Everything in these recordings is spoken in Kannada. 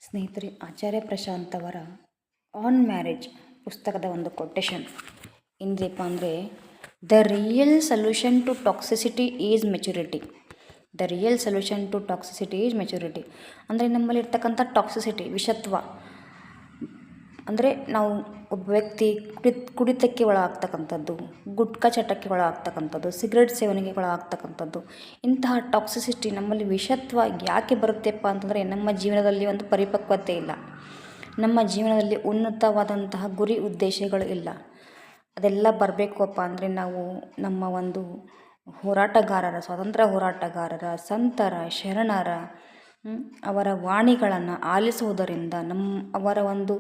ಸ್ನೇಹಿತರೆ, ಆಚಾರ್ಯ ಪ್ರಶಾಂತ್ ಅವರ ಆನ್ ಮ್ಯಾರೇಜ್ ಪುಸ್ತಕದ ಒಂದು ಕೊಟೇಶನ್ ಏನಿದೆಯಪ್ಪ ಅಂದರೆ, the real solution to toxicity is maturity. The real solution to toxicity is maturity ಅಂದರೆ ನಮ್ಮಲ್ಲಿರ್ತಕ್ಕಂಥ ಟಾಕ್ಸಿಸಿಟಿ, ವಿಷತ್ವ ಅಂದರೆ ನಾವು ಒಬ್ಬ ವ್ಯಕ್ತಿ ಕುಡಿತಕ್ಕೆ ಒಳಗಾಗ್ತಕ್ಕಂಥದ್ದು, ಗುಟ್ಕಾ ಚಟಕ್ಕೆ ಒಳಗಾಗ್ತಕ್ಕಂಥದ್ದು, ಸಿಗರೆಟ್ ಸೇವನೆಗೆ ಒಳಗಾಗ್ತಕ್ಕಂಥದ್ದು, ಇಂತಹ ಟಾಕ್ಸಿಸಿಟಿ ನಮ್ಮಲ್ಲಿ ವಿಷತ್ವ ಯಾಕೆ ಬರುತ್ತೆಪ್ಪ ಅಂತಂದರೆ, ನಮ್ಮ ಜೀವನದಲ್ಲಿ ಒಂದು ಪರಿಪಕ್ವತೆ ಇಲ್ಲ, ನಮ್ಮ ಜೀವನದಲ್ಲಿ ಉನ್ನತವಾದಂತಹ ಗುರಿ ಉದ್ದೇಶಗಳು ಇಲ್ಲ. ಅದೆಲ್ಲ ಬರಬೇಕಪ್ಪ ಅಂದರೆ ನಾವು ನಮ್ಮ ಒಂದು ಹೋರಾಟಗಾರರ, ಸ್ವಾತಂತ್ರ್ಯ ಹೋರಾಟಗಾರರ, ಸಂತರ, ಶರಣರ ಅವರ ವಾಣಿಗಳನ್ನು ಆಲಿಸುವುದರಿಂದ, ಅವರ ಒಂದು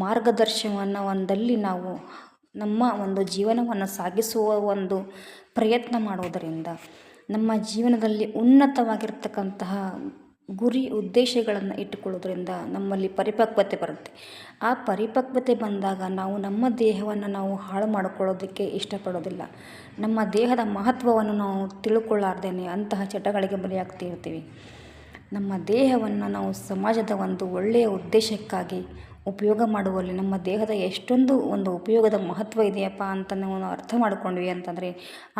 ಮಾರ್ಗದರ್ಶನವನ್ನು ಒಂದಲ್ಲಿ ನಾವು ನಮ್ಮ ಒಂದು ಜೀವನವನ್ನು ಸಾಗಿಸುವ ಒಂದು ಪ್ರಯತ್ನ ಮಾಡುವುದರಿಂದ ನಮ್ಮ ಜೀವನದಲ್ಲಿ ಉನ್ನತವಾಗಿರ್ತಕ್ಕಂತಹ ಗುರಿ ಉದ್ದೇಶಗಳನ್ನು ಇಟ್ಟುಕೊಳ್ಳೋದ್ರಿಂದ ನಮ್ಮಲ್ಲಿ ಪರಿಪಕ್ವತೆ ಬರುತ್ತೆ. ಆ ಪರಿಪಕ್ವತೆ ಬಂದಾಗ ನಾವು ನಮ್ಮ ದೇಹವನ್ನು ನಾವು ಹಾಳು ಮಾಡಿಕೊಳ್ಳೋದಕ್ಕೆ ಇಷ್ಟಪಡೋದಿಲ್ಲ. ನಮ್ಮ ದೇಹದ ಮಹತ್ವವನ್ನು ನಾವು ತಿಳ್ಕೊಳ್ಳಾರ್ದೇನೆ ಅಂತಹ ಚಟಗಳಿಗೆ ಬಲಿಯಾಗ್ತಿರ್ತೀವಿ. ನಮ್ಮ ದೇಹವನ್ನು ನಾವು ಸಮಾಜದ ಒಂದು ಒಳ್ಳೆಯ ಉದ್ದೇಶಕ್ಕಾಗಿ ಉಪಯೋಗ ಮಾಡುವಲ್ಲಿ ನಮ್ಮ ದೇಹದ ಎಷ್ಟೊಂದು ಒಂದು ಉಪಯೋಗದ ಮಹತ್ವ ಇದೆಯಪ್ಪ ಅಂತ ನಾವು ಅರ್ಥ ಮಾಡ್ಕೊಂಡ್ವಿ ಅಂತಂದರೆ,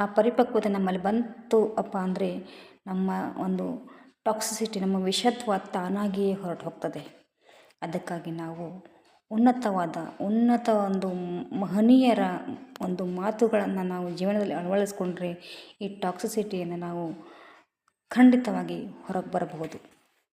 ಆ ಪರಿಪಕ್ವತೆ ನಮ್ಮಲ್ಲಿ ಬಂತು ಅಪ್ಪ ಅಂದರೆ ನಮ್ಮ ಒಂದು ಟಾಕ್ಸಿಸಿಟಿ, ನಮ್ಮ ವಿಷತ್ವ ತಾನಾಗಿಯೇ ಹೊರಟು ಹೋಗ್ತದೆ. ಅದಕ್ಕಾಗಿ ನಾವು ಉನ್ನತ ಒಂದು ಮಹನೀಯರ ಒಂದು ಮಾತುಗಳನ್ನು ನಾವು ಜೀವನದಲ್ಲಿ ಅಳವಡಿಸ್ಕೊಂಡ್ರೆ ಈ ಟಾಕ್ಸಿಸಿಟಿಯನ್ನು ನಾವು ಖಂಡಿತವಾಗಿ ಹೊರಗೆ ಬರಬಹುದು.